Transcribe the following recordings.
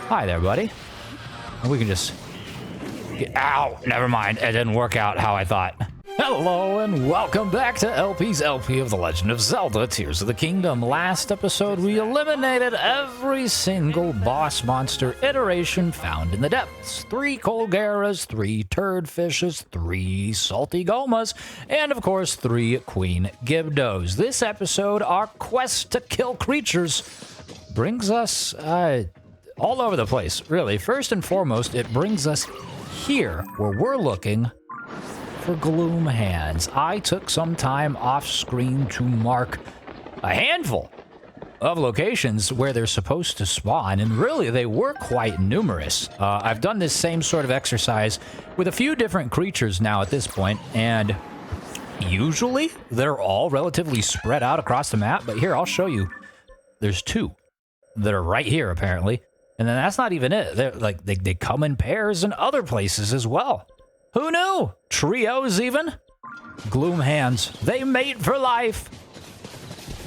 Hi there, buddy. And we can just get out. Never mind. It didn't work out how I thought. Hello and welcome back to LP's LP of The Legend of Zelda Tears of the Kingdom. Last episode, we eliminated every single boss monster iteration found in the depths. 3 Colgeras, 3 Turdfishes, 3 Salty Gomas, and of course 3 Queen Gibdos. This episode, our quest to kill creatures, brings us all over the place, really. First and foremost, it brings us here, where we're looking for Gloom hands. I took some time off screen to mark a handful of locations where they're supposed to spawn, and really they were quite numerous. I've done this same sort of exercise with a few different creatures now at this point, and usually they're all relatively spread out across the map, but here, I'll show you. There's 2 that are right here, apparently, and then that's not even it. They're like, they come in pairs in other places as well. Who knew? Trios, even? Gloom hands. They mate for life.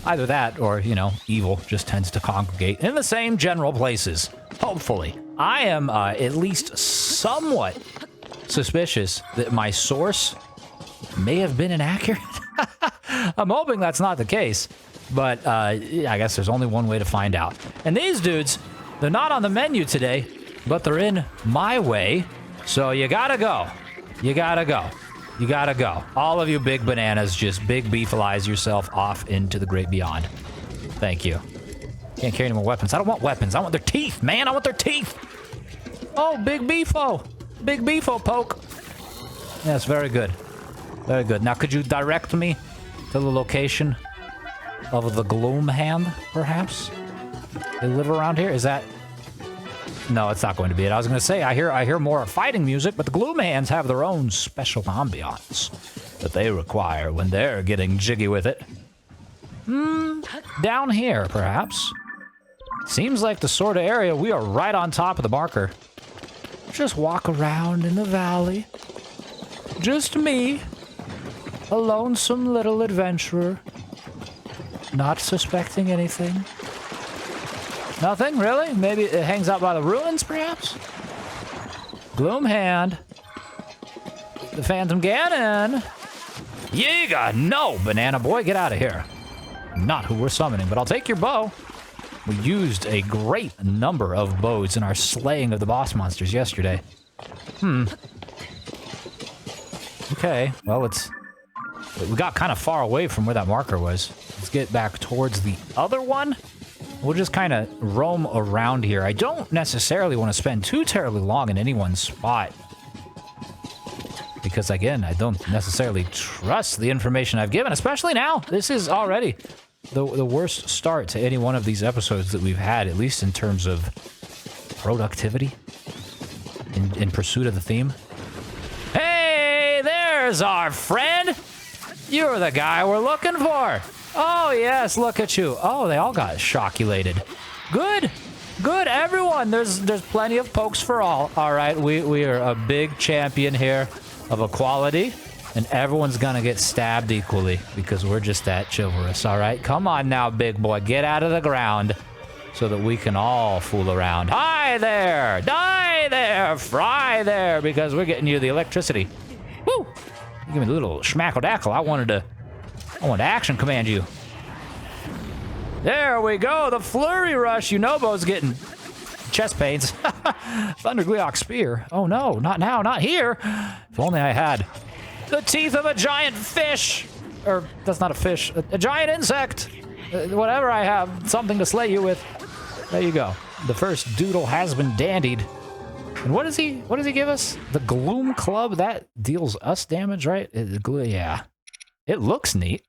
Either that or, you know, evil just tends to congregate in the same general places. Hopefully. I am at least somewhat suspicious that my source may have been inaccurate. I'm hoping that's not the case. But I guess there's only one way to find out. And these dudes, they're not on the menu today, but they're in my way. So you gotta go. You gotta go. You gotta go. All of you big bananas, just big beefalize yourself off into the great beyond. Thank you. Can't carry any more weapons. I don't want weapons. I want their teeth, man. I want their teeth. Oh, big beefo. Big beefo poke. Yes, very good. Very good. Now, could you direct me to the location of the Gloom hand, perhaps? They live around here? Is that... No, it's not going to be it. I was going to say, I hear more fighting music, but the Gloom hands have their own special ambiance that they require when they're getting jiggy with it. Down here, perhaps. Seems like the sort of area we are right on top of the marker. Just walk around in the valley. Just me. A lonesome little adventurer. Not suspecting anything. Nothing, really? Maybe it hangs out by the ruins, perhaps? Gloom hand. The Phantom Ganon. Yiga! No, Banana Boy, get out of here. Not who we're summoning, but I'll take your bow. We used a great number of bows in our slaying of the boss monsters yesterday. Okay, well, we got kind of far away from where that marker was. Let's get back towards the other one. We'll just kind of roam around here. I don't necessarily want to spend too terribly long in any one spot. Because, again, I don't necessarily trust the information I've given, especially now. This is already the worst start to any one of these episodes that we've had, at least in terms of productivity in pursuit of the theme. Hey, there's our friend! You're the guy we're looking for! Oh, yes, look at you. Oh, they all got shockulated. Good. Good, everyone. There's plenty of pokes for all. All right, we are a big champion here of equality, and everyone's gonna get stabbed equally because we're just that chivalrous, all right? Come on now, big boy. Get out of the ground so that we can all fool around. Hi there. Die there. Fry there, because we're getting you the electricity. Woo! You give me a little schmackle-dackle. I wanted to action command you. There we go. The flurry rush. Yunobo's getting chest pains. Thundergleok spear. Oh no, not now, not here. If only I had the teeth of a giant fish. Or, that's not a fish. A giant insect. Whatever I have, something to slay you with. There you go. The first doodle has been dandied. And what does he give us? The Gloom Club? That deals us damage, right? Yeah. It looks neat.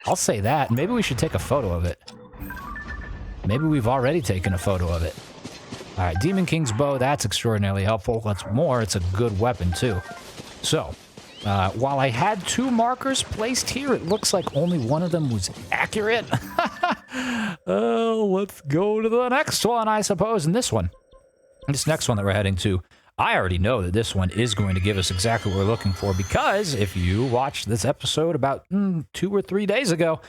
I'll say that. Maybe we should take a photo of it. Maybe we've already taken a photo of it. All right, Demon King's bow. That's extraordinarily helpful. What's more, it's a good weapon, too. So, while I had 2 markers placed here, it looks like only one of them was accurate. Let's go to the next one, I suppose. And this next one that we're heading to, I already know that this one is going to give us exactly what we're looking for, because if you watched this episode about 2 or 3 days ago,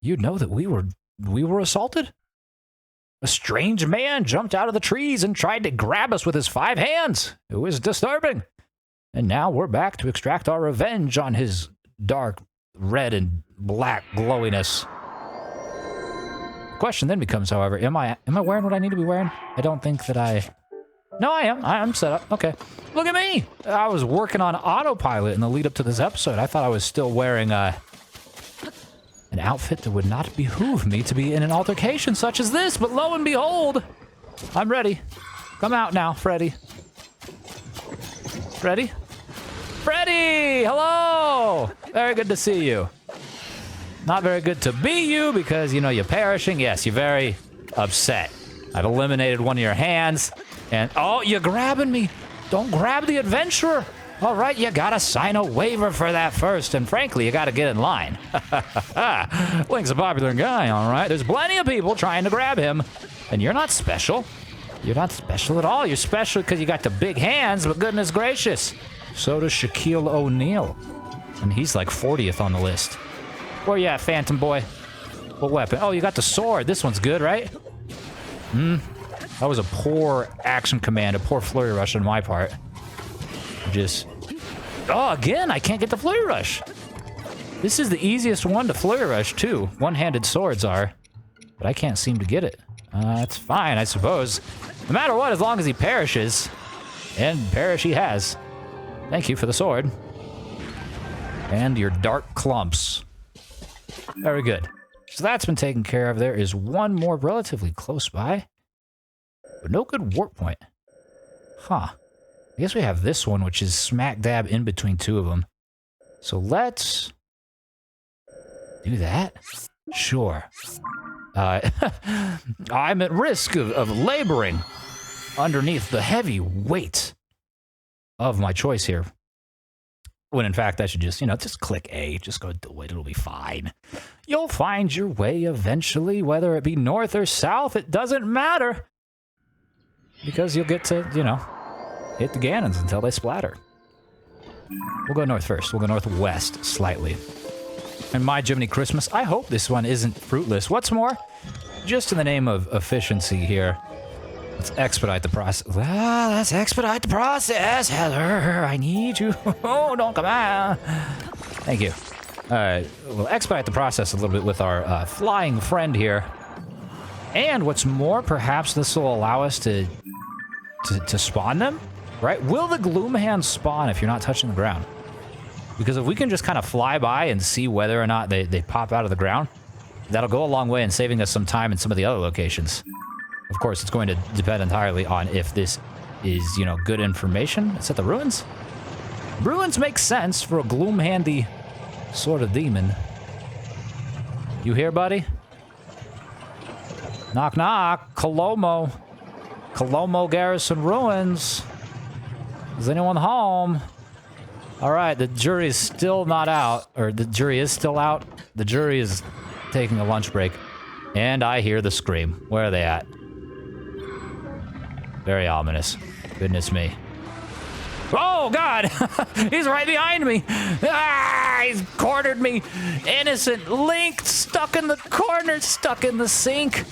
you'd know that we were assaulted. A strange man jumped out of the trees and tried to grab us with his 5 hands. It was disturbing. And now we're back to extract our revenge on his dark red and black glowiness. The question then becomes, however, am I wearing what I need to be wearing? I don't think that I... No, I am. I'm set up. Okay. Look at me. I was working on autopilot in the lead up to this episode. I thought I was still wearing an outfit that would not behoove me to be in an altercation such as this, but lo and behold, I'm ready. Come out now, Freddy. Freddy? Freddy! Hello! Very good to see you. Not very good to be you because, you know, you're perishing. Yes, you're very upset. I've eliminated one of your hands. And, oh, you're grabbing me. Don't grab the adventurer. All right, you gotta sign a waiver for that first. And frankly, you gotta get in line. Link's a popular guy, all right? There's plenty of people trying to grab him. And you're not special. You're not special at all. You're special because you got the big hands, but goodness gracious. So does Shaquille O'Neal. And he's like 40th on the list. Where you at, Phantom Boy? What weapon? Oh, you got the sword. This one's good, right? That was a poor action command, a poor flurry rush on my part. Just... Oh, again, I can't get the flurry rush. This is the easiest one to flurry rush, too. One-handed swords are. But I can't seem to get it. That's fine, I suppose. No matter what, as long as he perishes. And perish he has. Thank you for the sword. And your dark clumps. Very good. So that's been taken care of. There is one more relatively close by. But no good warp point. Huh. I guess we have this one, which is smack dab in between two of them. So let's do that. Sure. I'm at risk of laboring underneath the heavy weight of my choice here. When in fact, I should just, you know, just click A. Just go do it. It'll be fine. You'll find your way eventually, whether it be north or south. It doesn't matter. Because you'll get to, you know, hit the Ganons until they splatter. We'll go north first. We'll go northwest slightly. And my Jiminy Christmas, I hope this one isn't fruitless. What's more, just in the name of efficiency here, let's expedite the process. Let's expedite the process, Heather. I need you. Oh, don't come out. Thank you. All right, we'll expedite the process a little bit with our flying friend here. And what's more, perhaps this will allow us to spawn them, right? Will the Gloom hands spawn if you're not touching the ground? Because if we can just kind of fly by and see whether or not they pop out of the ground, that'll go a long way in saving us some time in some of the other locations. Of course, it's going to depend entirely on if this is, you know, good information. Is that the ruins? Ruins make sense for a Gloom handy sort of demon. You here, buddy? Knock, knock. Colomo. Colomo Garrison Ruins. Is anyone home? All right, the jury is still not out. Or the jury is still out. The jury is taking a lunch break. And I hear the scream. Where are they at? Very ominous. Goodness me. Oh, God! He's right behind me! Ah! He's cornered me! Innocent Link stuck in the corner, stuck in the sink.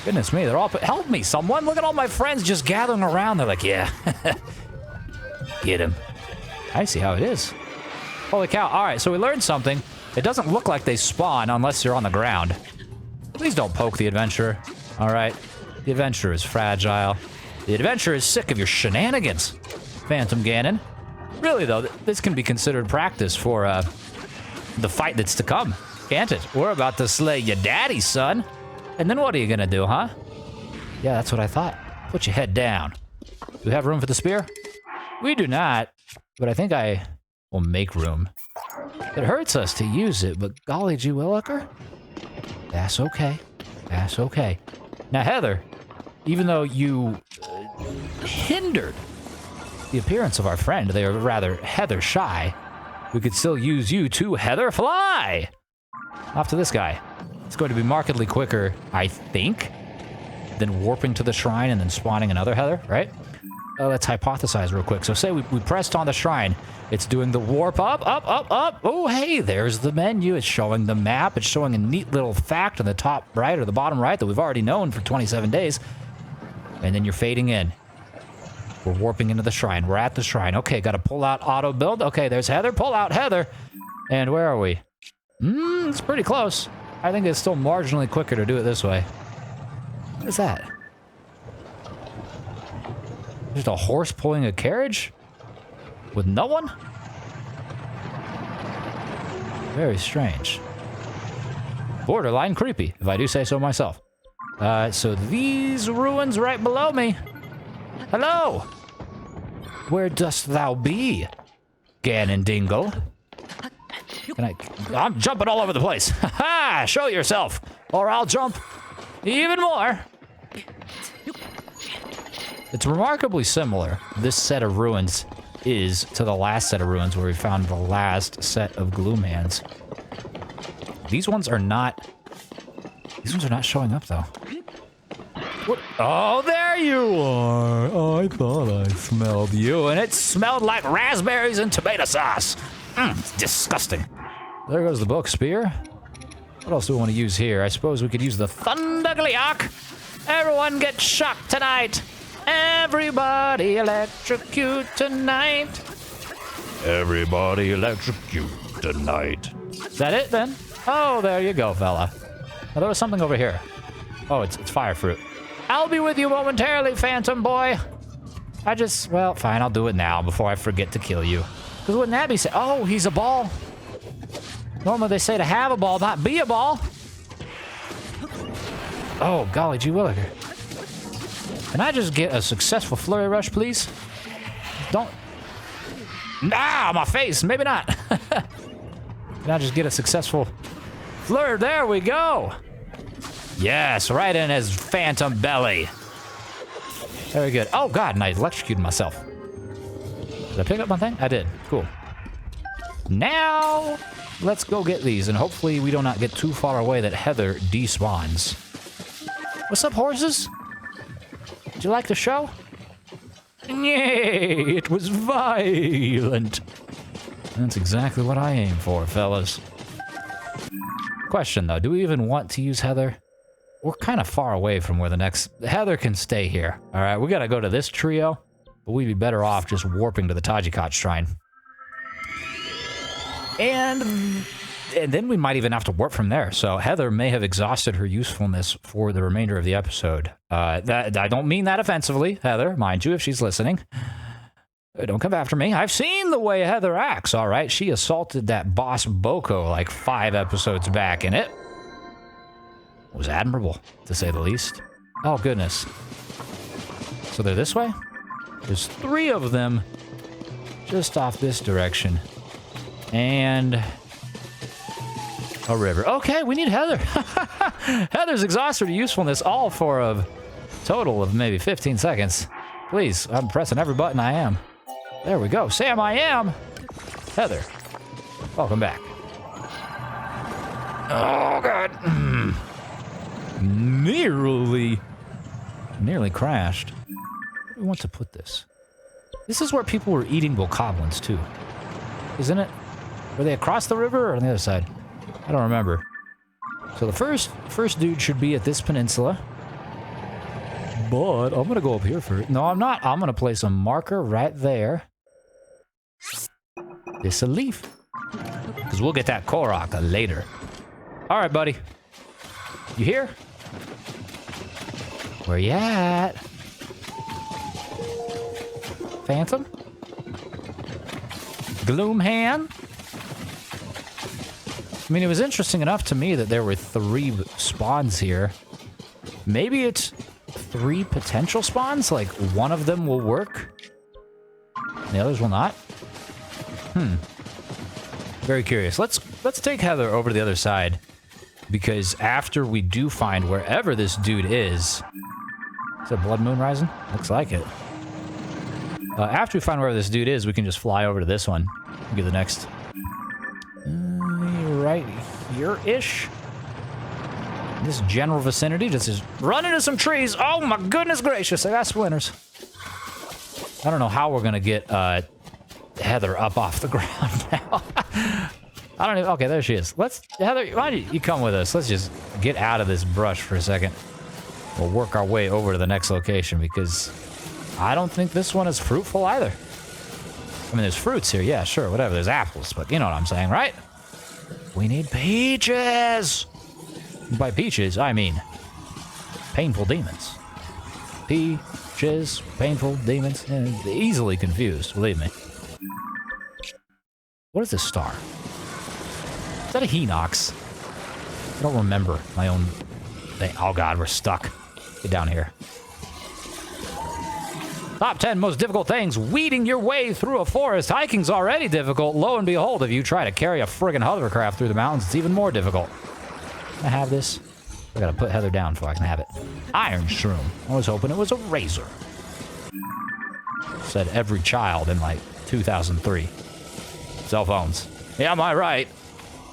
Goodness me, they're all... Help me, someone! Look at all my friends just gathering around. They're like, yeah. Get him. I see how it is. Holy cow. All right, so we learned something. It doesn't look like they spawn unless you're on the ground. Please don't poke the adventurer. All right. The adventurer is fragile. The adventurer is sick of your shenanigans, Phantom Ganon. Really, though, this can be considered practice for the fight that's to come, can't it? We're about to slay your daddy, son. And then what are you gonna do, huh? Yeah, that's what I thought. Put your head down. Do we have room for the spear? We do not, but I think I will make room. It hurts us to use it, but golly gee williker, that's okay. That's okay. Now, Heather, even though you hindered the appearance of our friend, they are rather Heather shy, we could still use you to Heather fly. Off to this guy. It's going to be markedly quicker, I think, than warping to the shrine and then spawning another Heather, right? let's hypothesize real quick. So say we pressed on the shrine. It's doing the warp up, up, up, up. Oh, hey, there's the menu. It's showing the map. It's showing a neat little fact on the top right or the bottom right that we've already known for 27 days. And then you're fading in. We're warping into the shrine. We're at the shrine. Okay, got to pull out auto build. Okay, there's Heather. Pull out Heather. And where are we? It's pretty close. I think it's still marginally quicker to do it this way. What is that? Just a horse pulling a carriage? With no one? Very strange. Borderline creepy, if I do say so myself. So these ruins right below me. Hello! Where dost thou be, Ganon Dingle? I'm jumping all over the place. Ha ha! Show yourself, or I'll jump even more. It's remarkably similar, this set of ruins is to the last set of ruins where we found the last set of Gloom hands. These ones are not showing up though. What? Oh, there you are. I thought I smelled you, and it smelled like raspberries and tomato sauce. It's disgusting. There goes the book spear. What else do we want to use here? I suppose we could use the Thundergliok. Everyone get shocked tonight. Everybody electrocute tonight. Everybody electrocute tonight. Is that it then? Oh, there you go, fella. Oh, there was something over here. Oh, it's fire fruit. I'll be with you momentarily, Phantom Boy. Well, fine, I'll do it now before I forget to kill you. Because wouldn't that be oh, he's a ball. Normally they say to have a ball, not be a ball. Oh, golly gee williker. Can I just get a successful flurry rush, please? Don't... Ah, my face! Maybe not. Can I just get a successful flurry? There we go! Yes, right in his phantom belly. Very good. Oh, God, and I electrocuted myself. Did I pick up my thing? I did. Cool. Now, let's go get these, and hopefully we do not get too far away that Heather despawns. What's up, horses? Did you like the show? Yay, it was violent. That's exactly what I aim for, fellas. Question, though, do we even want to use Heather? We're kind of far away from where the next... Heather can stay here. All right, we got to go to this trio, but we'd be better off just warping to the Tajikot Shrine. And then we might even have to warp from there. So Heather may have exhausted her usefulness for the remainder of the episode. I don't mean that offensively, Heather, mind you, if she's listening. Don't come after me. I've seen the way Heather acts, all right? She assaulted that boss Boko like 5 episodes back, and it was admirable, to say the least. Oh, goodness. So they're this way? There's 3 of them just off this direction. And a river. Okay, we need Heather. Heather's exhausted her usefulness all for a total of maybe 15 seconds. Please, I'm pressing every button I am. There we go. Sam, I am. Heather, welcome back. Oh, God. Nearly crashed. Where do we want to put this? This is where people were eating bokoblins, too. Isn't it? Were they across the river or on the other side? I don't remember. So the first dude should be at this peninsula. But I'm gonna go up here first. No, I'm not. I'm gonna place a marker right there. This a leaf. Because we'll get that Korok later. Alright, buddy. You here? Where you at? Phantom? Gloom hand? I mean, it was interesting enough to me that there were 3 spawns here. Maybe it's 3 potential spawns? Like, one of them will work, and the others will not? Very curious. Let's take Heather over to the other side, because after we do find wherever this dude is it Blood Moon Rising? Looks like it. After we find wherever this dude is, we can just fly over to this one. Get the next... right here-ish. This general vicinity just is run into some trees. Oh my goodness gracious, I got splinters. I don't know how we're gonna get Heather up off the ground now. I don't even. Okay, there she is. Heather, why don't you come with us? Let's just get out of this brush for a second. We'll work our way over to the next location because I don't think this one is fruitful either. I mean, there's fruits here. Yeah, sure, whatever. There's apples, but you know what I'm saying, right? We need peaches. By peaches, I mean painful demons. Peaches, painful demons. Easily confused, believe me. What is this star? Is that a Hinox? I don't remember my own thing. Oh god, we're stuck. Get down here. Top 10 most difficult things. Weeding your way through a forest. Hiking's already difficult. Lo and behold, if you try to carry a friggin' hovercraft through the mountains, it's even more difficult. Can I have this? I gotta put Heather down before I can have it. Iron shroom. I was hoping it was a razor. Said every child in like 2003. Cell phones. Yeah, am I right?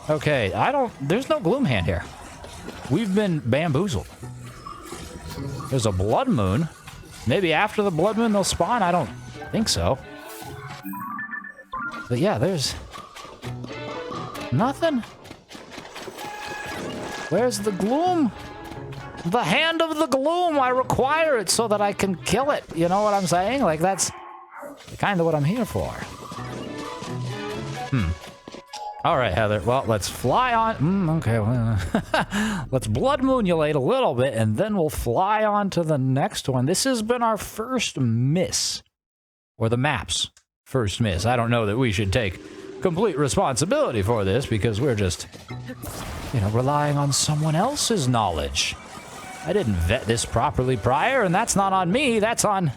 Okay, there's no Gloom hand here. We've been bamboozled. There's a blood moon. Maybe after the blood moon they'll spawn? I don't think so. But yeah, there's nothing. Where's the Gloom? The hand of the Gloom. I require it so that I can kill it. You know what I'm saying? Like, that's kind of what I'm here for. All right, Heather. Well, let's fly on. Okay. Well, let's blood moonulate a little bit, and then we'll fly on to the next one. This has been our first miss. Or the map's first miss. I don't know that we should take complete responsibility for this because we're just, you know, relying on someone else's knowledge. I didn't vet this properly prior, and that's not on me. That's on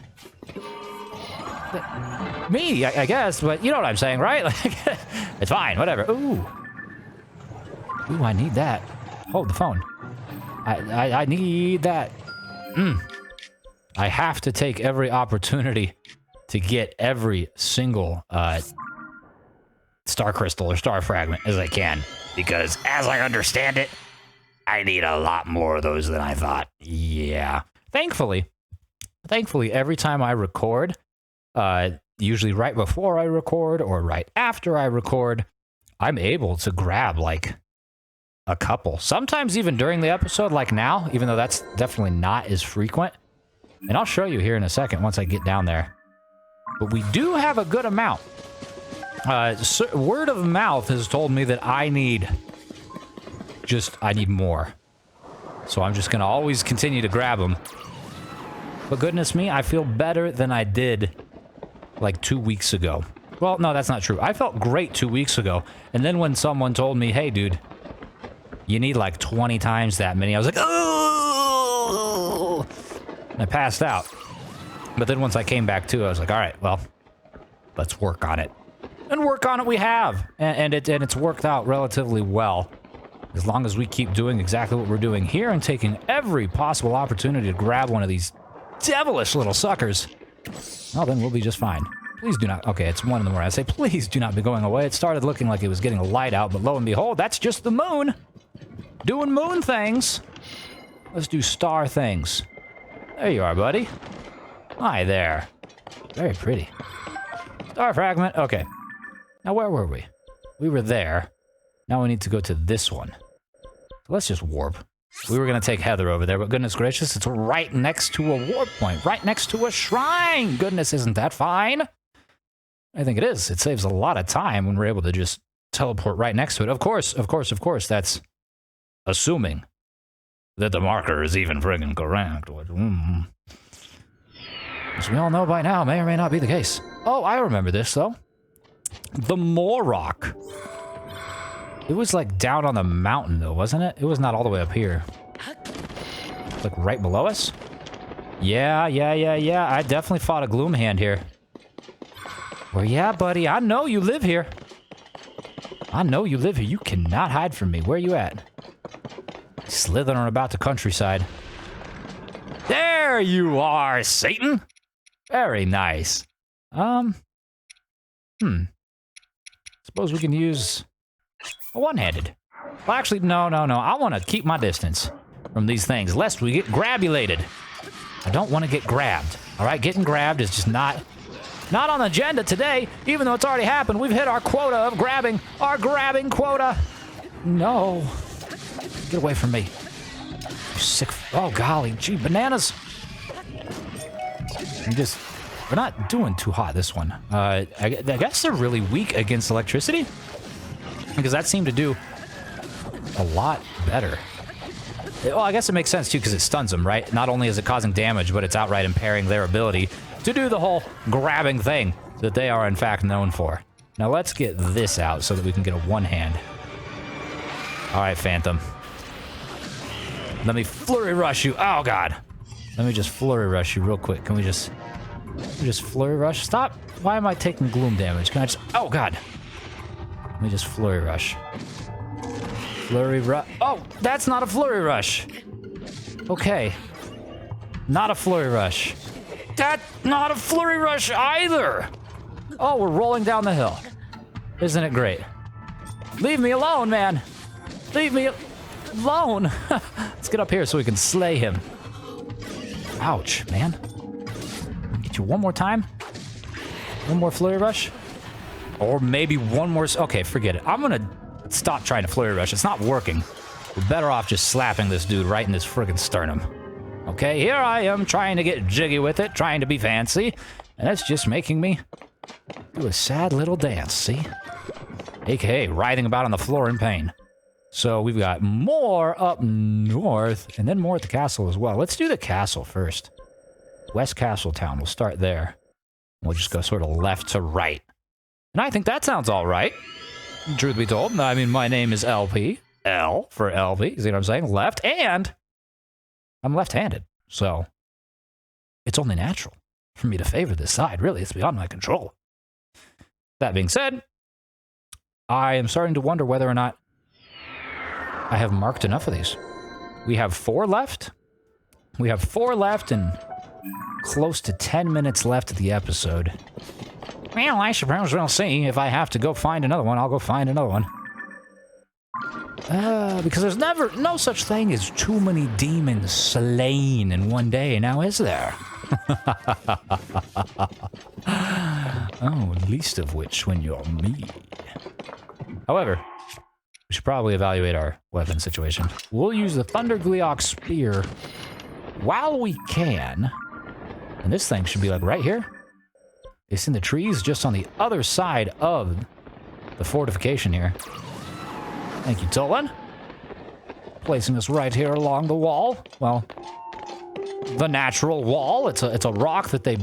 me, I guess, but you know what I'm saying, right? Like, it's fine, whatever. Ooh, I need that. Hold the phone. I need that. I have to take every opportunity to get every single star crystal or star fragment as I can, because as I understand it, I need a lot more of those than I thought. Yeah. Thankfully, every time I record, usually right before I record or right after I record, I'm able to grab like a couple. Sometimes even during the episode, like now, even though that's definitely not as frequent. And I'll show you here in a second once I get down there. But we do have a good amount. Word of mouth has told me that I need more. So I'm just going to always continue to grab them. But goodness me, I feel better than I did like 2 weeks ago. Well, no, that's not true. I felt great 2 weeks ago. And then when someone told me, hey, dude, you need like 20 times that many, I was like, oh! And I passed out. But then once I came back to, I was like, all right, well, let's work on it. And work on it we have. And it's worked out relatively well. As long as we keep doing exactly what we're doing here and taking every possible opportunity to grab one of these devilish little suckers, well, then we'll be just fine. Please do not... Okay, it's 1 in the morning. I say, please do not be going away. It started looking like it was getting a light out, but lo and behold, that's just the moon. Doing moon things. Let's do star things. There you are, buddy. Hi there. Very pretty. Star fragment. Okay. Now, where were we? We were there. Now we need to go to this one. So let's just warp. We were going to take Heather over there, but goodness gracious, it's right next to a warp point. Right next to a shrine. Goodness, isn't that fine? I think it is. It saves a lot of time when we're able to just teleport right next to it. Of course, that's assuming that the marker is even friggin' correct. As we all know by now, may or may not be the case. Oh, I remember this, though. The Morrock. It was like down on the mountain, though, wasn't it? It was not all the way up here. Like right below us? Yeah. I definitely fought a Gloom hand here. Well, yeah, buddy, I know you live here. You cannot hide from me. Where are you at? Slithering about the countryside. There you are, Satan! Very nice. Suppose we can use a one-handed. Well, actually, no. I want to keep my distance from these things, lest we get grabulated. I don't want to get grabbed. All right, getting grabbed is just not Not on the agenda today, even though it's already happened. We've hit our quota of grabbing. Our grabbing quota. No. Get away from me. You sick. Oh, golly. Gee, bananas. We're not doing too hot this one. I guess they're really weak against electricity. Because that seemed to do a lot better. Well, I guess it makes sense, too, because it stuns them, right? Not only is it causing damage, but it's outright impairing their ability to do the whole grabbing thing that they are, in fact, known for. Now, let's get this out so that we can get a one-hand. All right, Phantom. Let me flurry rush you. Oh, God. Let me just flurry rush you real quick. Can we just flurry rush? Stop. Why am I taking Gloom damage? Can I just... Oh, God. Let me just flurry rush. Flurry rush. Oh, that's not a flurry rush. Okay. Not a flurry rush. That's not a flurry rush either. Oh, we're rolling down the hill. Isn't it great? Leave me alone, man. Leave me alone. Let's get up here so we can slay him. Ouch, man. Get you one more time. One more flurry rush. Or maybe one more... Okay, forget it. I'm gonna stop trying to flurry rush. It's not working. We're better off just slapping this dude right in his friggin' sternum. Okay, here I am trying to get jiggy with it, trying to be fancy, and it's just making me do a sad little dance, see? AKA writhing about on the floor in pain. So we've got more up north, and then more at the castle as well. Let's do the castle first. West Castle Town, we'll start there. We'll just go sort of left to right. And I think that sounds all right. Truth be told, I mean, my name is LP. L for LP, you see what I'm saying? Left, and I'm left-handed, so it's only natural for me to favor this side. Really, it's beyond my control. That being said, I am starting to wonder whether or not I have marked enough of these. We have 4 left. We have 4 left and close to 10 minutes left of the episode. Well, I suppose we'll see. If I have to go find another one, I'll go find another one. Because there's no such thing as too many demons slain in one day, now is there? Oh, least of which when you're me. However, we should probably evaluate our weapon situation. We'll use the Thundergleeok Spear while we can. And this thing should be like right here. It's in the trees just on the other side of the fortification here. Thank you, Tolan. Placing us right here along the wall. Well, the natural wall. It's a rock that did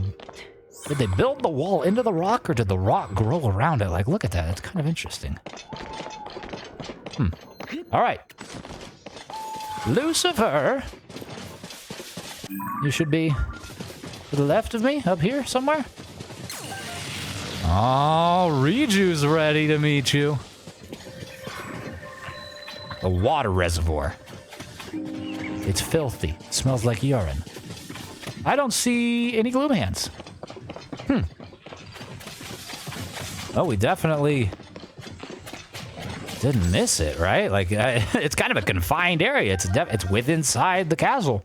they build the wall into the rock, or did the rock grow around it? Like, look at that. It's kind of interesting. All right. Lucifer. You should be to the left of me, up here somewhere. Oh, Riju's ready to meet you. A water reservoir. It's filthy. It smells like urine. I don't see any gloom hands. Oh, we definitely didn't miss it, right? Like, it's kind of a confined area. It's within inside the castle.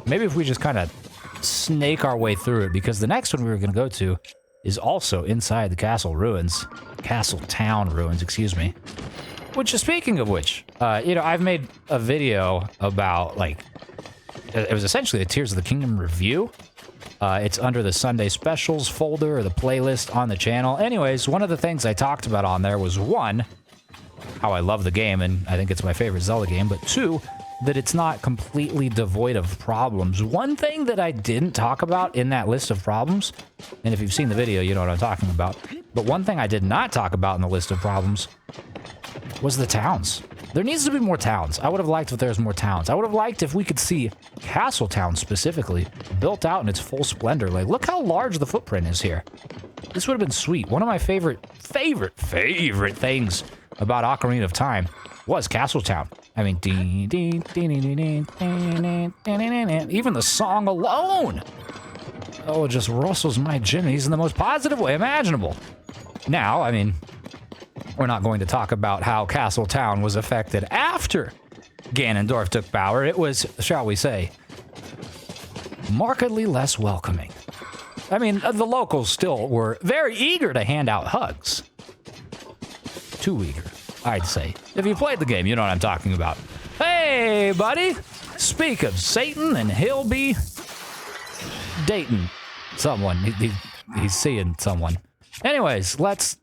Maybe if we just kind of snake our way through it, because the next one we were going to go to is also inside the castle ruins. Castle town ruins, excuse me. Which is, speaking of which, you know, I've made a video about, like, it was essentially a Tears of the Kingdom review. It's under the Sunday Specials folder or the playlist on the channel. Anyways, one of the things I talked about on there was, 1, how I love the game, and I think it's my favorite Zelda game, but 2, that it's not completely devoid of problems. One thing that I didn't talk about in that list of problems, and if you've seen the video, you know what I'm talking about, but one thing I did not talk about in the list of problems was the towns. There needs to be more towns. I would have liked if there's more towns. I would have liked if we could see Castle Town specifically built out in its full splendor. Like, look how large the footprint is here. This would have been sweet. One of my favorite things about Ocarina of Time was Castle Town. I mean, even the song alone, oh, it just rustles my jimmies in the most positive way imaginable. Now, I mean, we're not going to talk about how Castle Town was affected after Ganondorf took power. It was, shall we say, markedly less welcoming. I mean, the locals still were very eager to hand out hugs. Too eager, I'd say. If you played the game, you know what I'm talking about. Hey, buddy! Speak of Satan, and he'll be dating someone. He's seeing someone. Anyways, let's...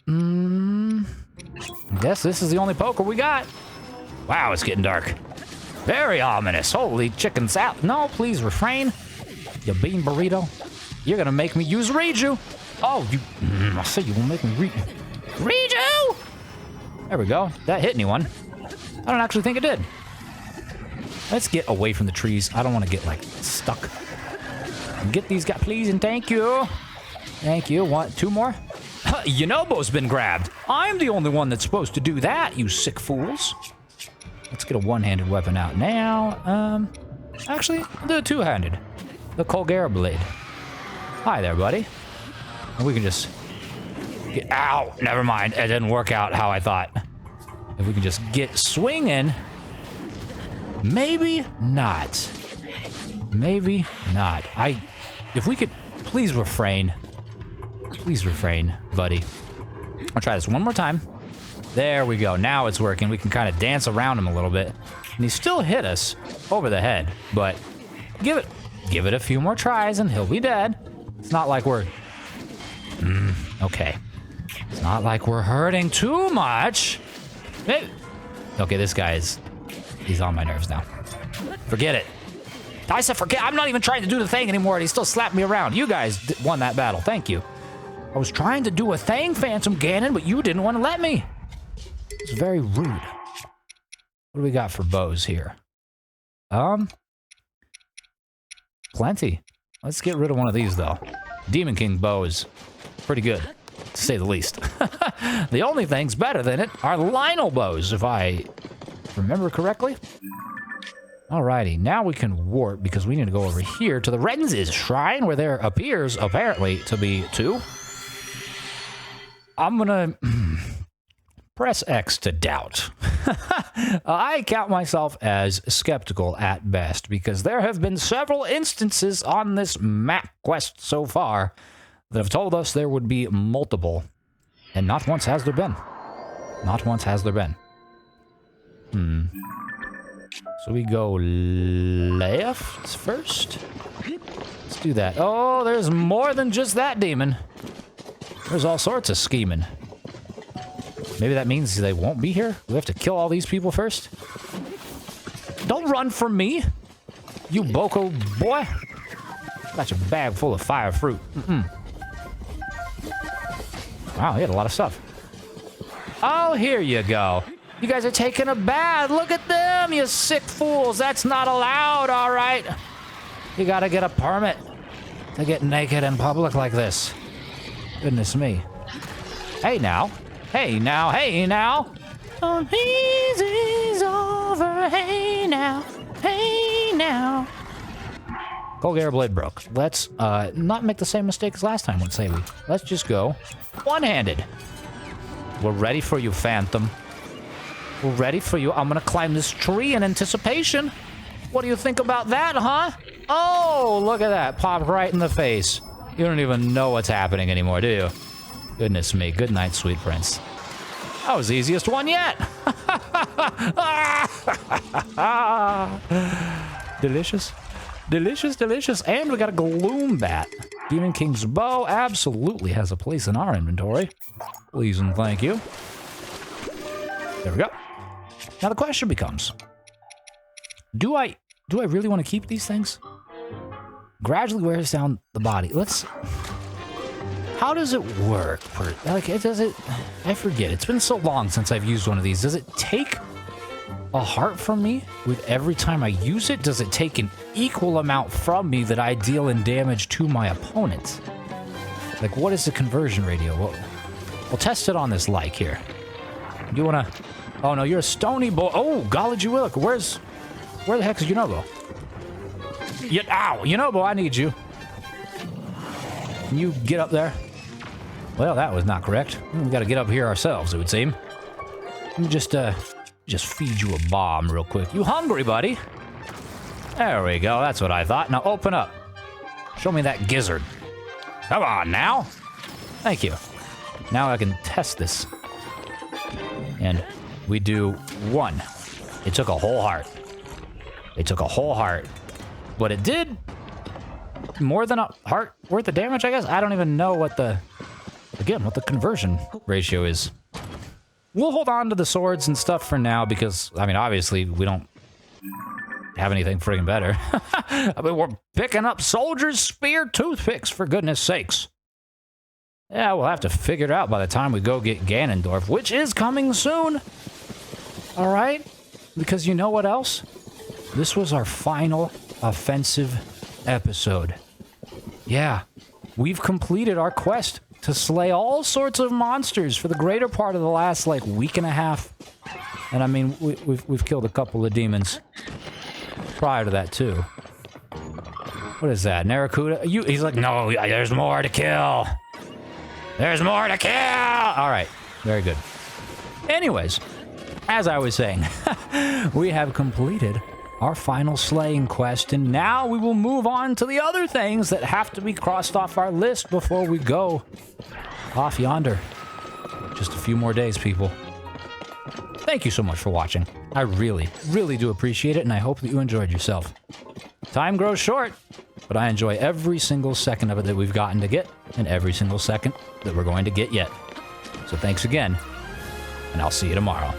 I guess this is the only poker we got. Wow, it's getting dark. Very ominous. Holy chicken salad. No, please refrain. You bean burrito. You're gonna make me use Reju. Oh, you... I said you won't make me Reju! There we go. That hit anyone. I don't actually think it did. Let's get away from the trees. I don't want to get, like, stuck. Get these guys, please, and thank you. Thank you. Want two more? Yonobo's been grabbed. I'm the only one that's supposed to do that, you sick fools. Let's get a one-handed weapon out now. Actually, the two-handed. The Colgera blade. Hi there, buddy. And we can just get... Ow! Never mind. It didn't work out how I thought. If we can just get swinging... Maybe not. Maybe not. If we could... Please refrain. Please refrain, buddy. I'll try this one more time. There we go. Now it's working. We can kind of dance around him a little bit. And he still hit us over the head. But give it a few more tries and he'll be dead. It's not like we're... okay. It's not like we're hurting too much. Maybe... Okay, this guy is... He's on my nerves now. Forget it. I said forget. I'm not even trying to do the thing anymore and he still slapped me around. You guys won that battle. Thank you. I was trying to do a thing, Phantom Ganon, but you didn't want to let me. It's very rude. What do we got for bows here? Plenty. Let's get rid of one of these, though. Demon King bow is pretty good, to say the least. The only things better than it are Lionel bows, if I remember correctly. Alrighty, now we can warp, because we need to go over here to the Renz's shrine, where there appears, apparently, to be two. I'm gonna press X to doubt. I count myself as skeptical at best, because there have been several instances on this map quest so far that have told us there would be multiple, and not once has there been. Not once has there been. So we go left first. Let's do that. Oh, there's more than just that demon. There's all sorts of scheming. Maybe that means they won't be here? We have to kill all these people first? Don't run from me, you Boko boy. Got your bag full of fire fruit. Wow, he had a lot of stuff. Oh, here you go. You guys are taking a bath. Look at them, you sick fools. That's not allowed, all right? You gotta get a permit to get naked in public like this. Goodness me. Hey now. Hey now. Hey now. Oh, easy's over. Hey now. Hey now. Colgera blade broke. Let's not make the same mistake as last time, let's say we. Let's just go one-handed. We're ready for you, Phantom. We're ready for you. I'm gonna climb this tree in anticipation. What do you think about that, huh? Oh, look at that. Popped right in the face. You don't even know what's happening anymore, do you? Goodness me. Good night, sweet prince. That was the easiest one yet. Delicious. Delicious, delicious. And we got a Gloom bat. Demon King's bow absolutely has a place in our inventory. Please and thank you. There we go. Now the question becomes, do I really want to keep these things? Gradually wears down the body. How does it work? I forget. It's been so long since I've used one of these. Does it take a heart from me with every time I use it? Does it take an equal amount from me that I deal in damage to my opponent? Like, what is the conversion ratio? We'll test it on this like here. Do you want to... Oh, no, you're a stony boy. Oh, golly gee willik. Where the heck is Yonobo? Ow! Yonobo, I need you. Can you get up there? Well, that was not correct. We got to get up here ourselves, it would seem. Let me just feed you a bomb real quick. You hungry, buddy? There we go. That's what I thought. Now open up. Show me that gizzard. Come on now. Thank you. Now I can test this. And we do 1. It took a whole heart. It took a whole heart. But it did more than a heart worth of damage, I guess. I don't even know what the conversion ratio is. We'll hold on to the swords and stuff for now because, I mean, obviously we don't have anything friggin' better. I mean, we're picking up soldiers' spear toothpicks, for goodness sakes. Yeah, we'll have to figure it out by the time we go get Ganondorf, which is coming soon. All right? Because you know what else? This was our final offensive episode. Yeah, we've completed our quest to slay all sorts of monsters for the greater part of the last, like, week and a half. And I mean, we've killed a couple of demons prior to that, too. What is that? Narracuda? He's like, no, there's more to kill. There's more to kill! All right, very good. Anyways, as I was saying, we have completed our final slaying quest, and now we will move on to the other things that have to be crossed off our list before we go off yonder. Just a few more days, people. Thank you so much for watching. I really, really do appreciate it, and I hope that you enjoyed yourself. Time grows short, but I enjoy every single second of it that we've gotten to get, and every single second that we're going to get yet. So thanks again, and I'll see you tomorrow.